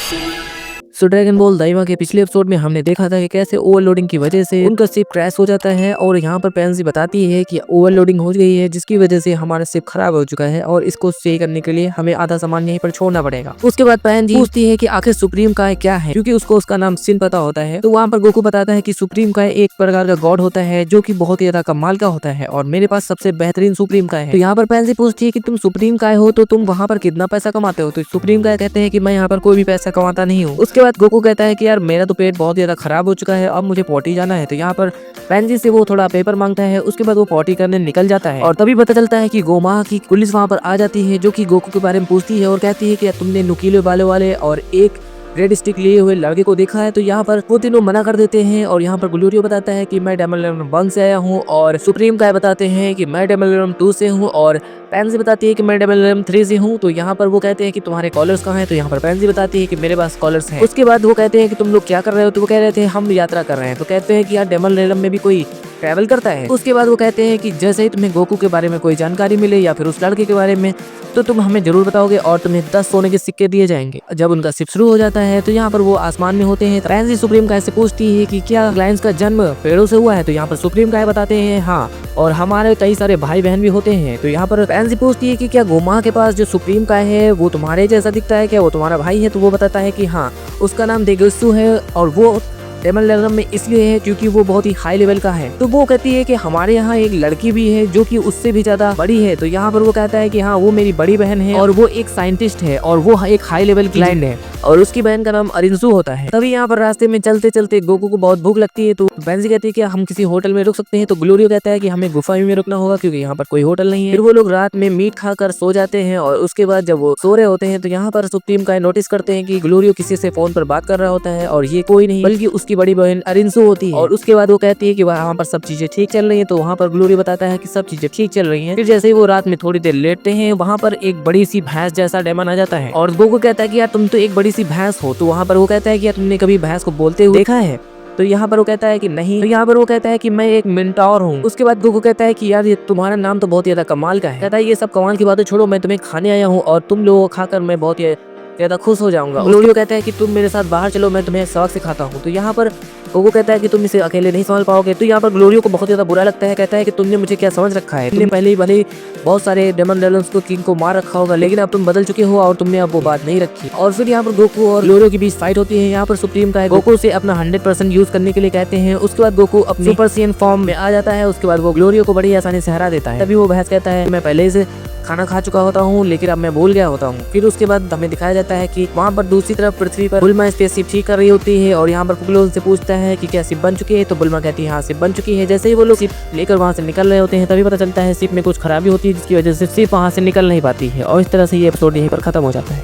सो dragon ball दाइवा के पिछले episode में हमने देखा था कि कैसे ओवरलोडिंग की वजह से उनका शिप क्रैश हो जाता है और यहाँ पर पेंसी बताती है कि ओवरलोडिंग हो गई है जिसकी वजह से हमारा शिप खराब हो चुका है और इसको सही करने के लिए हमें आधा सामान यहीं पर छोड़ना पड़ेगा। उसके बाद पेंसी पूछती है कि आखिर सुप्रीम काय क्या है, क्योंकि उसको उसका नाम सिन पता होता है। तो वहाँ पर गोकू बताता है कि सुप्रीम काय एक प्रकार का गॉड होता है जो की बहुत ही ज्यादा कमाल का होता है और मेरे पास सबसे बेहतरीन सुप्रीम काय है। तो यहाँ पर पेंसी पूछती है कि तुम सुप्रीम काय हो तो तुम वहाँ पर कितना पैसा कमाते हो। तो सुप्रीम काय कहते हैं कि मैं यहाँ पर कोई भी पैसा कमाता नहीं हूँ। उसके बाद गोकू कहता है कि यार मेरा तो पेट बहुत ज्यादा खराब हो चुका है, अब मुझे पॉटी जाना है। तो यहाँ पर पेंजी से वो थोड़ा पेपर मांगता है, उसके बाद वो पॉटी करने निकल जाता है और तभी पता चलता है कि गोमा की पुलिस वहाँ पर आ जाती है जो कि गोकू के बारे में पूछती है और कहती है कि तुमने नुकीले बालों वाले और एक रेड स्टिक लिए हुए लड़के को देखा है। तो यहाँ पर वो तीनों मना कर देते हैं और यहाँ पर ग्लोरियो बताता है कि मैं डेमोनियम 1 से आया हूँ और सुप्रीम काय बताते हैं कि मैं डेमोनियम 2 से हूँ और पेंसी बताती है कि मैं डेमोनियम 3 से हूँ। तो यहाँ पर वो कहते हैं कि तुम्हारे कॉलर्स कहाँ हैं। तो यहाँ पर पेंसी बताती है कि मेरे पास कॉलर्स हैं। उसके बाद वो कहते हैं कि तुम लोग क्या कर रहे हो। तो वो कह रहे थे हम यात्रा कर रहे हैं। तो कहते हैं कि यार डेमोनियम में भी कोई ट्रैवल करता है। उसके बाद वो कहते हैं कि जैसे ही तुम्हें गोकू के बारे में कोई जानकारी मिले या फिर उस लड़के के बारे में तो तुम हमें जरूर बताओगे और तुम्हें 10 सोने के सिक्के दिए जाएंगे। जब उनका शिप शुरू हो जाता है तो यहाँ पर वो आसमान में होते हैं। पेंसी सुप्रीम काय से पूछती है कि क्या लायंस का जन्म पेड़ों से हुआ है। तो यहाँ पर सुप्रीम काय बताते हैं हाँ, और हमारे कई सारे भाई बहन भी होते हैं। तो यहाँ पर पेंसी पूछती है कि क्या गोमा के पास जो सुप्रीम काय है वो तुम्हारे जैसा दिखता है, क्या वो तुम्हारा भाई है। तो वो बताता है कि हाँ, उसका नाम देगुत्सु है और वो डेमोनियम में इसलिए है क्योंकि वो बहुत ही हाई लेवल का है। तो वो कहती है कि हमारे यहाँ एक लड़की भी है जो कि उससे भी ज्यादा बड़ी है। तो यहाँ पर वो कहता है कि हाँ, वो मेरी बड़ी बहन है और वो एक साइंटिस्ट है और वो एक हाई लेवल की लैंड है और उसकी बहन का नाम अरिंसू होता है। तभी यहाँ पर रास्ते में चलते चलते गोकू को बहुत भूख लगती है। तो पेंसी कहती है कि हम किसी होटल में रुक सकते हैं। तो ग्लोरियो कहता है कि हमें गुफा में रुकना होगा क्योंकि यहाँ पर कोई होटल नहीं है। फिर वो लोग रात में मीट खाकर सो जाते हैं और उसके बाद जब वो सो रहे होते हैं तो यहाँ पर सुप्रीम काय नोटिस करते हैं कि ग्लोरियो किसी से फोन पर बात कर रहा होता है और ये कोई नहीं बल्कि उसकी बड़ी बहन अरिंसू होती है। और उसके बाद वो कहती है कि वहाँ पर सब चीजें ठीक चल रही है। तो वहाँ पर ग्लोरियो बताता है कि सब चीजें ठीक चल रही है। फिर जैसे ही वो रात में थोड़ी देर लेटते हैं वहाँ पर एक बड़ी सी भैंस जैसा डेमन आ जाता है और गोकू कहता है कि यार तुम तो एक बड़ी सी भैंस हो। तो वहाँ पर वो कहता है कि यार तुमने कभी भैंस को बोलते हुए देखा है। तो यहाँ पर वो कहता है कि नहीं। तो यहाँ पर वो कहता है कि मैं एक मिनटॉर हूँ। उसके बाद गोकू कहता है कि यार ये तुम्हारा नाम तो बहुत ज्यादा कमाल का है। कहता है ये सब कमाल की बातें छोड़ो, मैं तुम्हें खाने आया हूँ और तुम लोगों को खाकर मैं बहुत ज्यादा खुश हो जाऊंगा। ग्लोरियो कहता है कि तुम मेरे साथ बाहर चलो, मैं तुम्हें सबक सिखाता हूँ। तो यहाँ पर गोकू कहता है कि तुम इसे अकेले नहीं संभाल पाओगे। तो यहाँ पर ग्लोरियो को बहुत ज्यादा बुरा लगता है, कहता है कि तुमने मुझे क्या समझ रखा है। तुमने पहले ही भले बहुत सारे डेमोनियम्स को किंग को मार रखा होगा लेकिन अब तुम बदल चुके हो और तुमने अब वो बात नहीं रखी। और फिर यहाँ पर गोकू और ग्लोरियो के बीच फाइट होती है। यहाँ पर सुप्रीम काय गोकू से अपना 100% यूज करने के लिए कहते हैं। उसके बाद गोकू अपनी सुपर सीएन फॉर्म में आ जाता है। उसके बाद वो ग्लोरियो को बड़ी आसानी से हरा देता है। तभी वो बहस कहता है मैं पहले से खाना खा चुका होता हूँ लेकिन अब मैं भूल गया होता हूँ। फिर उसके बाद हमें दिखाया जाता है कि वहाँ पर दूसरी तरफ पृथ्वी पर बुल्मा स्पेसशिप ठीक कर रही होती है और यहाँ पर पुगलो से पूछता है कि क्या शिप बन चुकी है। तो बुल्मा कहती है हाँ, शिप बन चुकी है। जैसे ही वो लोग शिप लेकर वहाँ से निकल रहे होते हैं तभी पता चलता है शिप में कुछ खराबी होती है जिसकी वजह से शिप वहाँ से निकल नहीं पाती है और इस तरह से ये एपिसोड यहीं पर खत्म हो जाता है।